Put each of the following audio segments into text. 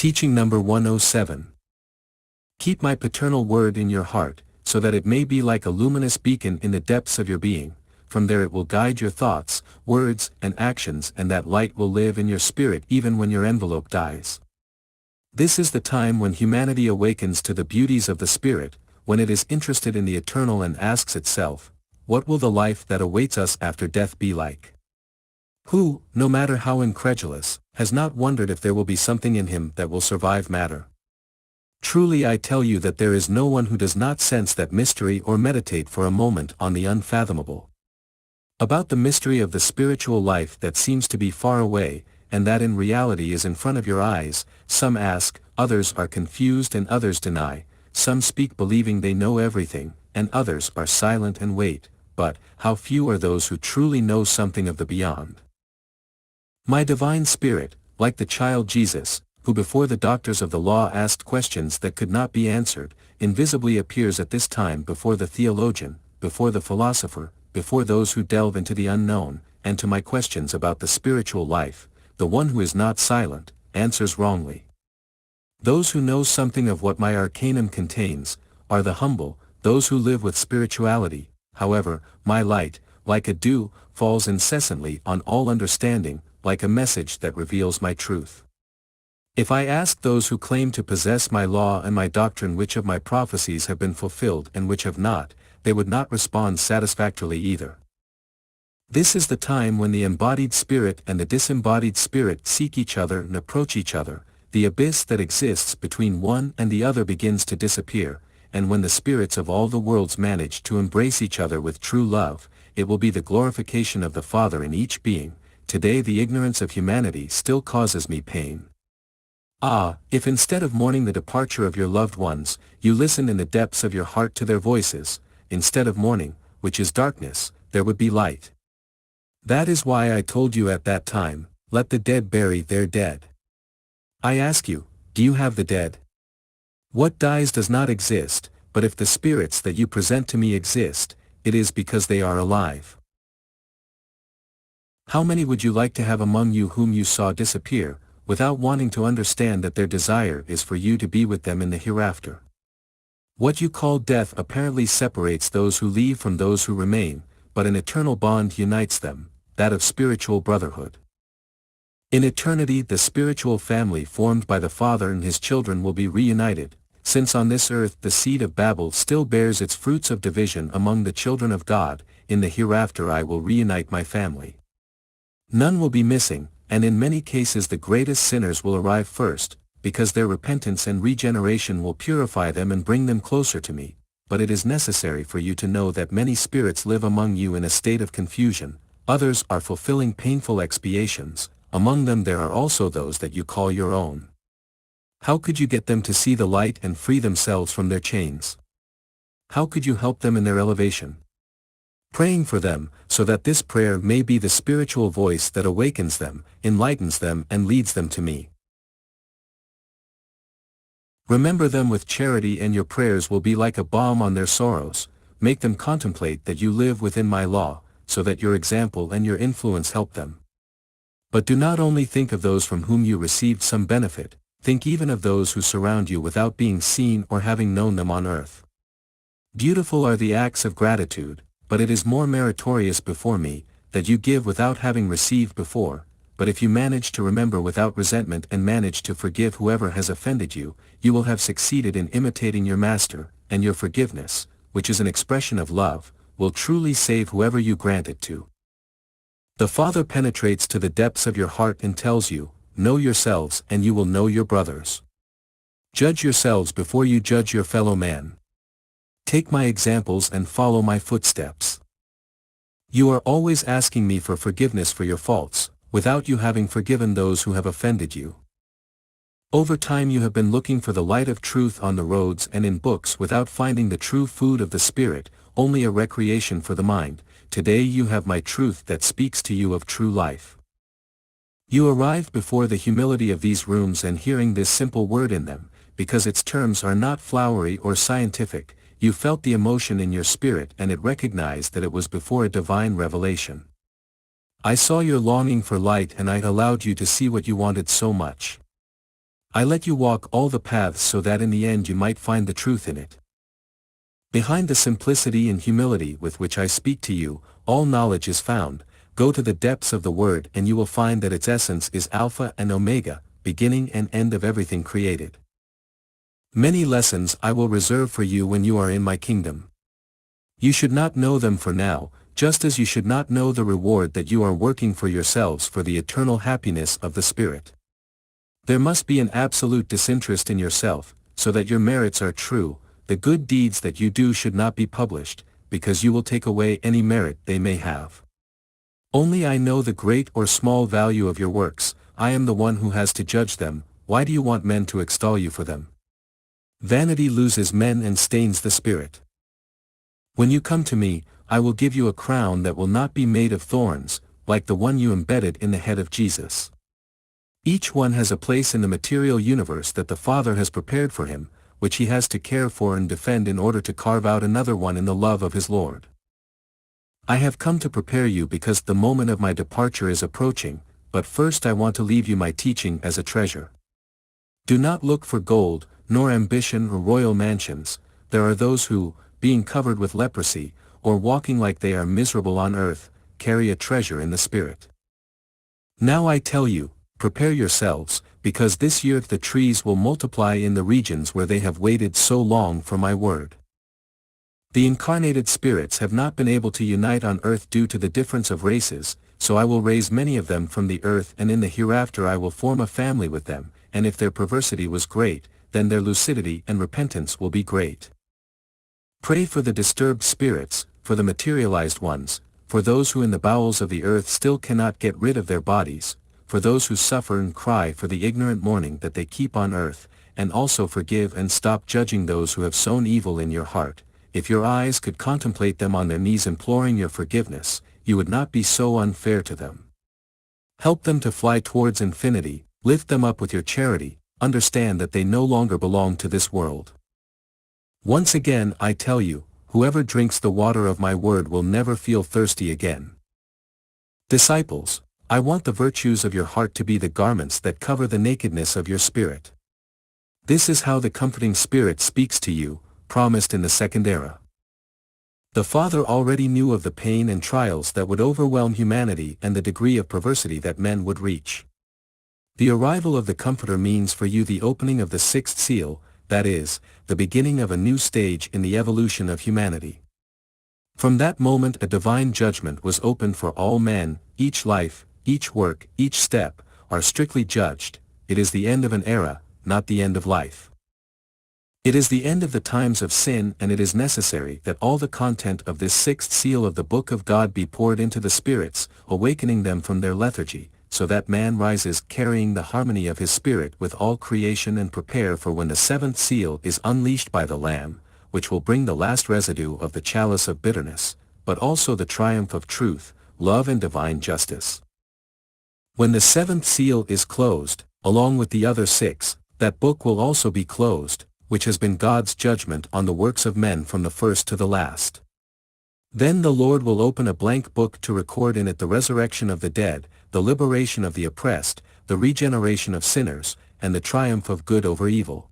Teaching number 107. Keep my paternal word in your heart, so that it may be like a luminous beacon in the depths of your being. From there it will guide your thoughts, words, and actions, and that light will live in your spirit even when your envelope dies. This is the time when humanity awakens to the beauties of the Spirit, when it is interested in the eternal and asks itself, what will the life that awaits us after death be like? Who, no matter how incredulous, has not wondered if there will be something in him that will survive matter? Truly I tell you that there is no one who does not sense that mystery or meditate for a moment on the unfathomable. About the mystery of the spiritual life that seems to be far away, and that in reality is in front of your eyes, some ask, others are confused and others deny, some speak believing they know everything, and others are silent and wait, but how few are those who truly know something of the beyond. My divine Spirit, like the child Jesus, who before the doctors of the law asked questions that could not be answered, invisibly appears at this time before the theologian, before the philosopher, before those who delve into the unknown, and to my questions about the spiritual life, the one who is not silent, answers wrongly. Those who know something of what my Arcanum contains, are the humble, those who live with spirituality. However, my light, like a dew, falls incessantly on all understanding, like a message that reveals my truth. If I ask those who claim to possess my law and my doctrine which of my prophecies have been fulfilled and which have not, they would not respond satisfactorily either. This is the time when the embodied spirit and the disembodied spirit seek each other and approach each other, the abyss that exists between one and the other begins to disappear, and when the spirits of all the worlds manage to embrace each other with true love, it will be the glorification of the Father in each being. Today the ignorance of humanity still causes me pain. Ah, if instead of mourning the departure of your loved ones, you listened in the depths of your heart to their voices, instead of mourning, which is darkness, there would be light. That is why I told you at that time, let the dead bury their dead. I ask you, do you have the dead? What dies does not exist, but if the spirits that you present to me exist, it is because they are alive. How many would you like to have among you whom you saw disappear, without wanting to understand that their desire is for you to be with them in the hereafter? What you call death apparently separates those who leave from those who remain, but an eternal bond unites them, that of spiritual brotherhood. In eternity the spiritual family formed by the Father and his children will be reunited, since on this earth the seed of Babel still bears its fruits of division among the children of God. In the hereafter I will reunite my family. None will be missing, and in many cases the greatest sinners will arrive first, because their repentance and regeneration will purify them and bring them closer to me. But it is necessary for you to know that many spirits live among you in a state of confusion, others are fulfilling painful expiations, among them there are also those that you call your own. How could you get them to see the light and free themselves from their chains? How could you help them in their elevation? Praying for them, so that this prayer may be the spiritual voice that awakens them, enlightens them and leads them to me. Remember them with charity and your prayers will be like a balm on their sorrows. Make them contemplate that you live within my law, so that your example and your influence help them. But do not only think of those from whom you received some benefit, think even of those who surround you without being seen or having known them on earth. Beautiful are the acts of gratitude, but it is more meritorious before me, that you give without having received before. But if you manage to remember without resentment and manage to forgive whoever has offended you, you will have succeeded in imitating your Master, and your forgiveness, which is an expression of love, will truly save whoever you grant it to. The Father penetrates to the depths of your heart and tells you, know yourselves and you will know your brothers. Judge yourselves before you judge your fellow man. Take my examples and follow my footsteps. You are always asking me for forgiveness for your faults, without you having forgiven those who have offended you. Over time you have been looking for the light of truth on the roads and in books without finding the true food of the Spirit, only a recreation for the mind. Today you have my truth that speaks to you of true life. You arrived before the humility of these rooms and hearing this simple word in them, because its terms are not flowery or scientific, you felt the emotion in your spirit and it recognized that it was before a divine revelation. I saw your longing for light and I allowed you to see what you wanted so much. I let you walk all the paths so that in the end you might find the truth in it. Behind the simplicity and humility with which I speak to you, all knowledge is found. Go to the depths of the Word and you will find that its essence is Alpha and Omega, beginning and end of everything created. Many lessons I will reserve for you when you are in my kingdom. You should not know them for now, just as you should not know the reward that you are working for yourselves for the eternal happiness of the Spirit. There must be an absolute disinterest in yourself, so that your merits are true. The good deeds that you do should not be published, because you will take away any merit they may have. Only I know the great or small value of your works. I am the one who has to judge them. Why do you want men to extol you for them? Vanity loses men and stains the spirit. When you come to me, I will give you a crown that will not be made of thorns, like the one you embedded in the head of Jesus. Each one has a place in the material universe that the Father has prepared for him, which he has to care for and defend in order to carve out another one in the love of his Lord. I have come to prepare you because the moment of my departure is approaching, but first I want to leave you my teaching as a treasure. Do not look for gold, nor ambition or royal mansions. There are those who, being covered with leprosy, or walking like they are miserable on earth, carry a treasure in the spirit. Now I tell you, prepare yourselves, because this year the trees will multiply in the regions where they have waited so long for my word. The incarnated spirits have not been able to unite on earth due to the difference of races, so I will raise many of them from the earth, and in the hereafter I will form a family with them, and if their perversity was great, then their lucidity and repentance will be great. Pray for the disturbed spirits, for the materialized ones, for those who in the bowels of the earth still cannot get rid of their bodies, for those who suffer and cry for the ignorant mourning that they keep on earth, and also forgive and stop judging those who have sown evil in your heart. If your eyes could contemplate them on their knees imploring your forgiveness, you would not be so unfair to them. Help them to fly towards infinity, lift them up with your charity, understand that they no longer belong to this world. Once again I tell you, whoever drinks the water of my word will never feel thirsty again. Disciples, I want the virtues of your heart to be the garments that cover the nakedness of your spirit. This is how the comforting Spirit speaks to you, promised in the second era. The Father already knew of the pain and trials that would overwhelm humanity and the degree of perversity that men would reach. The arrival of the Comforter means for you the opening of the sixth seal, that is, the beginning of a new stage in the evolution of humanity. From that moment a divine judgment was opened for all men. Each life, each work, each step, are strictly judged. It is the end of an era, not the end of life. It is the end of the times of sin, and it is necessary that all the content of this sixth seal of the Book of God be poured into the spirits, awakening them from their lethargy, so that man rises carrying the harmony of his spirit with all creation and prepare for when the seventh seal is unleashed by the Lamb, which will bring the last residue of the chalice of bitterness, but also the triumph of truth, love and divine justice. When the seventh seal is closed, along with the other six, that book will also be closed, which has been God's judgment on the works of men from the first to the last. Then the Lord will open a blank book to record in it the resurrection of the dead, the liberation of the oppressed, the regeneration of sinners, and the triumph of good over evil.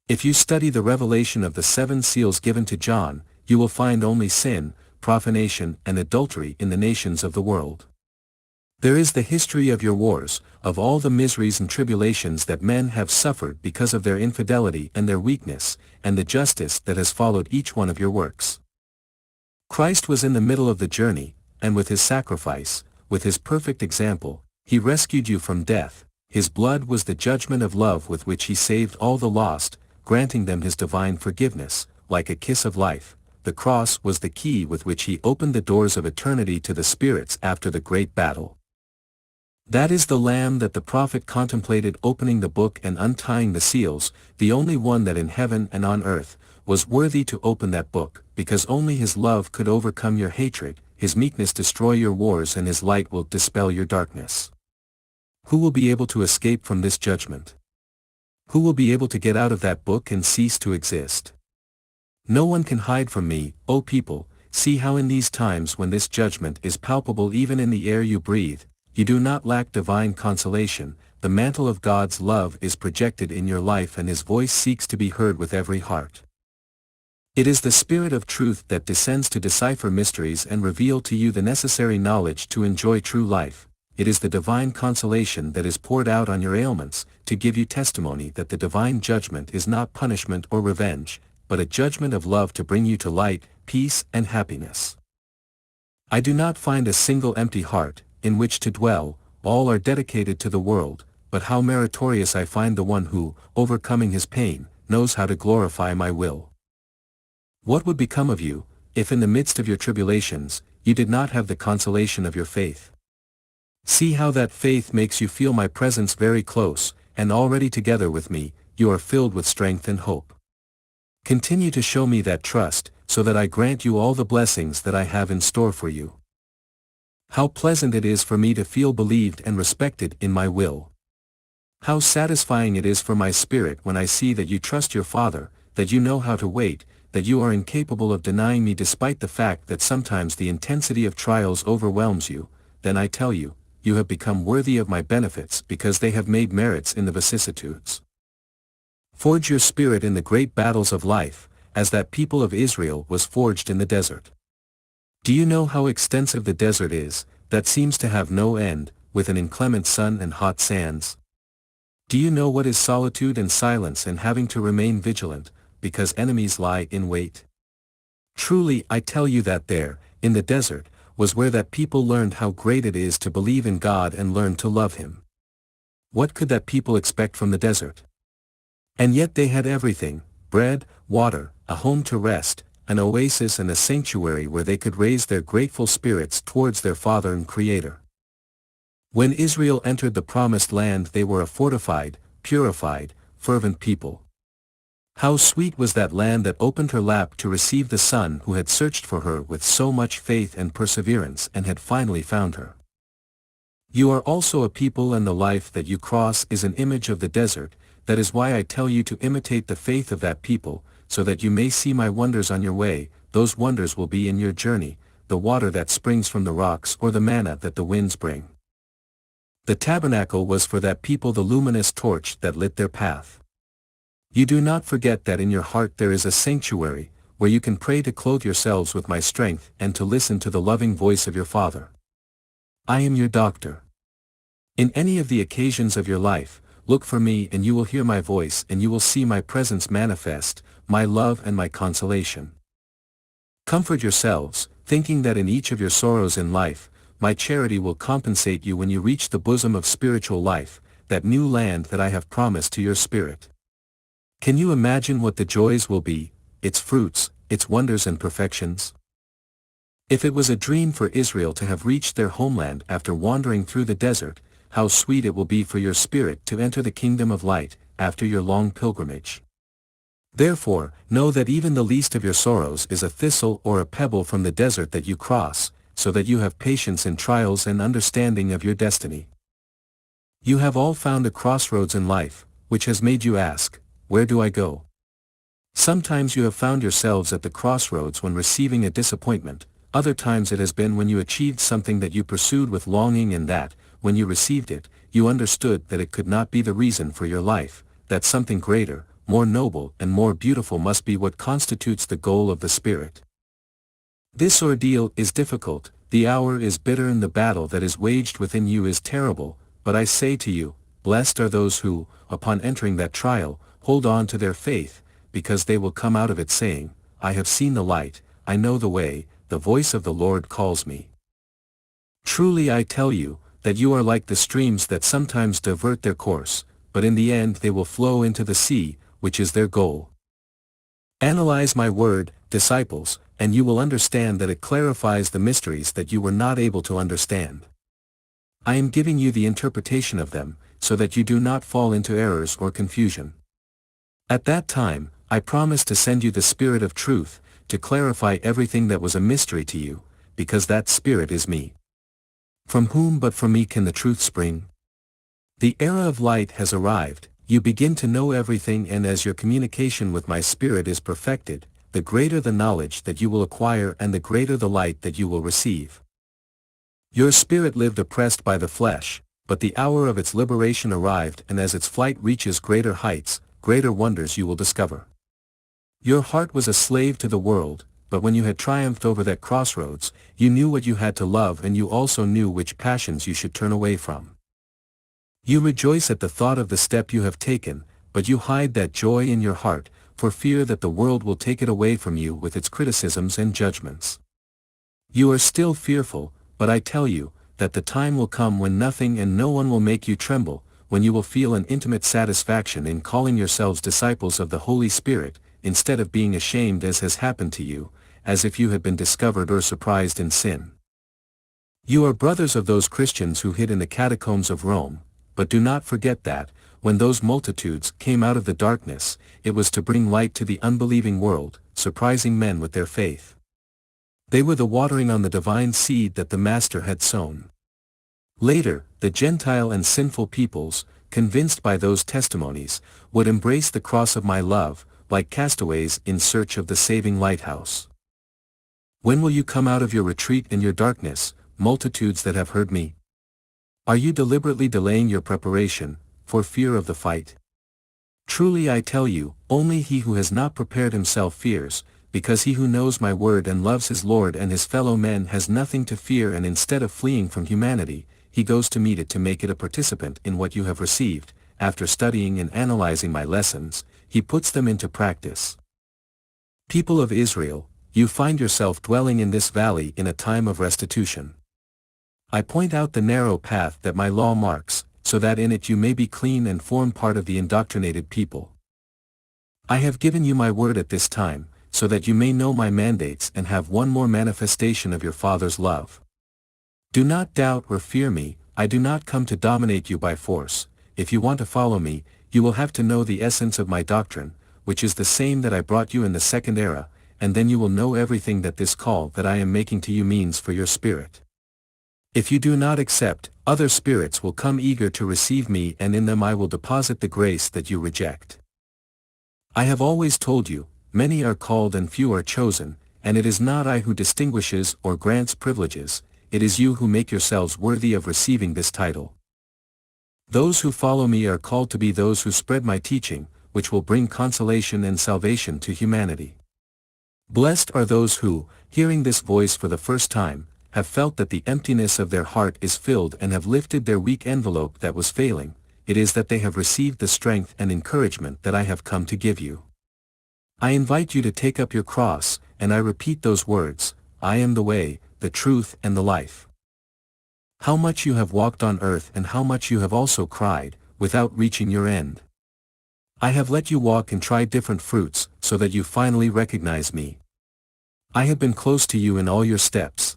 If you study the revelation of the seven seals given to John, you will find only sin, profanation and adultery in the nations of the world. There is the history of your wars, of all the miseries and tribulations that men have suffered because of their infidelity and their weakness, and the justice that has followed each one of your works. Christ was in the middle of the journey, and with his sacrifice, with his perfect example, he rescued you from death. His blood was the judgment of love with which he saved all the lost, granting them his divine forgiveness, like a kiss of life. The cross was the key with which he opened the doors of eternity to the spirits after the great battle. That is the Lamb that the prophet contemplated opening the book and untying the seals, the only one that in heaven and on earth was worthy to open that book, because only his love could overcome your hatred, his meekness destroy your wars, and his light will dispel your darkness. Who will be able to escape from this judgment? Who will be able to get out of that book and cease to exist? No one can hide from me, O people. See how in these times when this judgment is palpable even in the air you breathe, you do not lack divine consolation, the mantle of God's love is projected in your life and His voice seeks to be heard with every heart. It is the Spirit of truth that descends to decipher mysteries and reveal to you the necessary knowledge to enjoy true life. It is the divine consolation that is poured out on your ailments, to give you testimony that the divine judgment is not punishment or revenge, but a judgment of love to bring you to light, peace and happiness. I do not find a single empty heart, in which to dwell. All are dedicated to the world, but how meritorious I find the one who, overcoming his pain, knows how to glorify my will. What would become of you, if in the midst of your tribulations, you did not have the consolation of your faith? See how that faith makes you feel my presence very close, and already together with me, you are filled with strength and hope. Continue to show me that trust, so that I grant you all the blessings that I have in store for you. How pleasant it is for me to feel believed and respected in my will. How satisfying it is for my spirit when I see that you trust your Father, that you know how to wait, that you are incapable of denying me despite the fact that sometimes the intensity of trials overwhelms you. Then I tell you, you have become worthy of my benefits because they have made merits in the vicissitudes. Forge your spirit in the great battles of life, as that people of Israel was forged in the desert. Do you know how extensive the desert is, that seems to have no end, with an inclement sun and hot sands? Do you know what is solitude and silence and having to remain vigilant, because enemies lie in wait? Truly I tell you that there, in the desert, was where that people learned how great it is to believe in God and learn to love Him. What could that people expect from the desert? And yet they had everything: bread, water, a home to rest, an oasis and a sanctuary where they could raise their grateful spirits towards their Father and Creator. When Israel entered the promised land, they were a fortified, purified, fervent people. How sweet was that land that opened her lap to receive the Son who had searched for her with so much faith and perseverance and had finally found her. You are also a people, and the life that you cross is an image of the desert. That is why I tell you to imitate the faith of that people, so that you may see my wonders on your way. Those wonders will be in your journey, the water that springs from the rocks or the manna that the winds bring. The tabernacle was for that people the luminous torch that lit their path. You do not forget that in your heart there is a sanctuary, where you can pray to clothe yourselves with my strength and to listen to the loving voice of your Father. I am your doctor. In any of the occasions of your life, look for me and you will hear my voice and you will see my presence manifest, my love and my consolation. Comfort yourselves, thinking that in each of your sorrows in life, my charity will compensate you when you reach the bosom of spiritual life, that new land that I have promised to your spirit. Can you imagine what the joys will be, its fruits, its wonders and perfections? If it was a dream for Israel to have reached their homeland after wandering through the desert, how sweet it will be for your spirit to enter the kingdom of light, after your long pilgrimage. Therefore, know that even the least of your sorrows is a thistle or a pebble from the desert that you cross, so that you have patience in trials and understanding of your destiny. You have all found a crossroads in life, which has made you ask, where do I go? Sometimes you have found yourselves at the crossroads when receiving a disappointment, other times it has been when you achieved something that you pursued with longing, and that, when you received it, you understood that it could not be the reason for your life, that something greater, more noble and more beautiful must be what constitutes the goal of the Spirit. This ordeal is difficult, the hour is bitter and the battle that is waged within you is terrible, but I say to you, blessed are those who, upon entering that trial, hold on to their faith, because they will come out of it saying, I have seen the light, I know the way, the voice of the Lord calls me. Truly I tell you, that you are like the streams that sometimes divert their course, but in the end they will flow into the sea, which is their goal. Analyze my word, disciples, and you will understand that it clarifies the mysteries that you were not able to understand. I am giving you the interpretation of them, so that you do not fall into errors or confusion. At that time, I promise to send you the Spirit of truth, to clarify everything that was a mystery to you, because that Spirit is me. From whom but from me can the truth spring? The era of light has arrived, you begin to know everything, and as your communication with my Spirit is perfected, the greater the knowledge that you will acquire and the greater the light that you will receive. Your spirit lived oppressed by the flesh, But the hour of its liberation arrived, and as its flight reaches greater heights, greater wonders you will discover. Your heart was a slave to the world, but when you had triumphed over that crossroads, you knew what you had to love, and you also knew which passions you should turn away from. You rejoice at the thought of the step you have taken, but you hide that joy in your heart, for fear that the world will take it away from you with its criticisms and judgments. You are still fearful, but I tell you, that the time will come when nothing and no one will make you tremble, when you will feel an intimate satisfaction in calling yourselves disciples of the Holy Spirit, instead of being ashamed as has happened to you, as if you had been discovered or surprised in sin. You are brothers of those Christians who hid in the catacombs of Rome, but do not forget that, when those multitudes came out of the darkness, it was to bring light to the unbelieving world, surprising men with their faith. They were the watering on the divine seed that the Master had sown. Later, the Gentile and sinful peoples, convinced by those testimonies, would embrace the cross of my love, like castaways in search of the saving lighthouse. When will you come out of your retreat in your darkness, multitudes that have heard me? Are you deliberately delaying your preparation, for fear of the fight? Truly I tell you, only he who has not prepared himself fears, because he who knows my word and loves his Lord and his fellow men has nothing to fear, and instead of fleeing from humanity, he goes to meet it to make it a participant in what you have received. After studying and analyzing my lessons, he puts them into practice. People of Israel, you find yourself dwelling in this valley in a time of restitution. I point out the narrow path that my law marks, so that in it you may be clean and form part of the indoctrinated people. I have given you my word at this time, so that you may know my mandates and have one more manifestation of your Father's love. Do not doubt or fear me, I do not come to dominate you by force. If you want to follow me, you will have to know the essence of my doctrine, which is the same that I brought you in the second era, and then you will know everything that this call that I am making to you means for your spirit. If you do not accept, other spirits will come eager to receive me, and in them I will deposit the grace that you reject. I have always told you, many are called and few are chosen, and it is not I who distinguishes or grants privileges, it is you who make yourselves worthy of receiving this title. Those who follow me are called to be those who spread my teaching, which will bring consolation and salvation to humanity. Blessed are those who, hearing this voice for the first time, have felt that the emptiness of their heart is filled and have lifted their weak envelope that was failing. It is that they have received the strength and encouragement that I have come to give you. I invite you to take up your cross, and I repeat those words, I am the way, the truth and the life. How much you have walked on earth and how much you have also cried, without reaching your end. I have let you walk and try different fruits, so that you finally recognize me. I have been close to you in all your steps.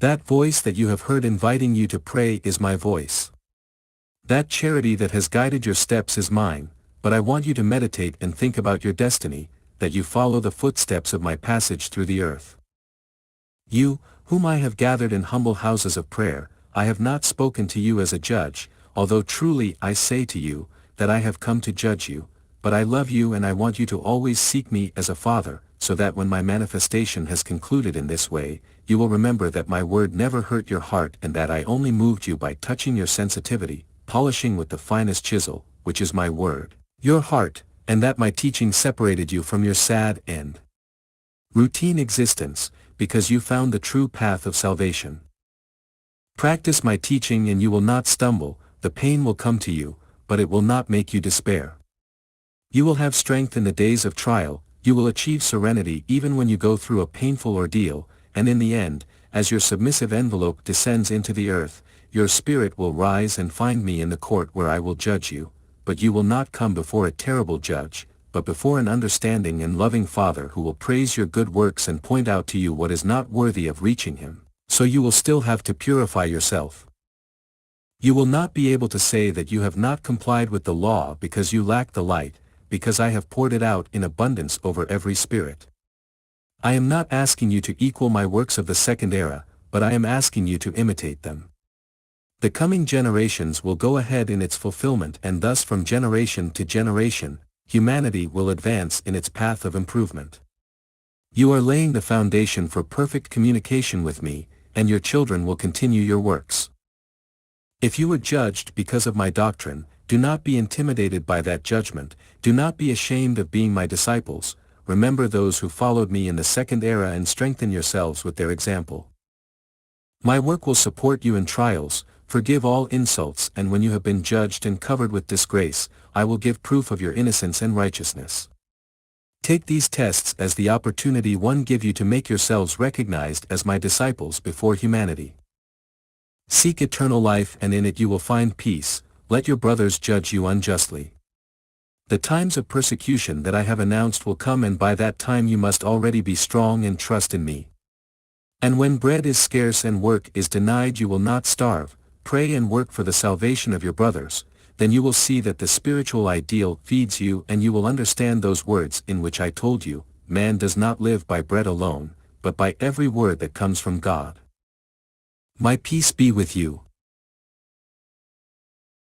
That voice that you have heard inviting you to pray is my voice. That charity that has guided your steps is mine, but I want you to meditate and think about your destiny, that you follow the footsteps of my passage through the earth. You, whom I have gathered in humble houses of prayer, I have not spoken to you as a judge, although truly I say to you, that I have come to judge you, but I love you and I want you to always seek me as a father, so that when my manifestation has concluded in this way, you will remember that my word never hurt your heart and that I only moved you by touching your sensitivity, polishing with the finest chisel, which is my word, your heart, and that my teaching separated you from your sad and routine existence, because you found the true path of salvation. Practice my teaching and you will not stumble, the pain will come to you, but it will not make you despair. You will have strength in the days of trial, you will achieve serenity even when you go through a painful ordeal, and in the end, as your submissive envelope descends into the earth, your spirit will rise and find me in the court where I will judge you, but you will not come before a terrible judge, but before an understanding and loving Father who will praise your good works and point out to you what is not worthy of reaching him, so you will still have to purify yourself. You will not be able to say that you have not complied with the law because you lack the light, because I have poured it out in abundance over every spirit. I am not asking you to equal my works of the second era, but I am asking you to imitate them. The coming generations will go ahead in its fulfillment, and thus from generation to generation, humanity will advance in its path of improvement. You are laying the foundation for perfect communication with me, and your children will continue your works. If you were judged because of my doctrine, do not be intimidated by that judgment, do not be ashamed of being my disciples, remember those who followed me in the second era and strengthen yourselves with their example. My work will support you in trials, forgive all insults, and when you have been judged and covered with disgrace, I will give proof of your innocence and righteousness. Take these tests as the opportunity one give you to make yourselves recognized as my disciples before humanity. Seek eternal life, and in it you will find peace. Let your brothers judge you unjustly. The times of persecution that I have announced will come, and by that time you must already be strong and trust in me. And when bread is scarce and work is denied, you will not starve. Pray and work for the salvation of your brothers, then you will see that the spiritual ideal feeds you, and you will understand those words in which I told you, man does not live by bread alone, but by every word that comes from God. My peace be with you.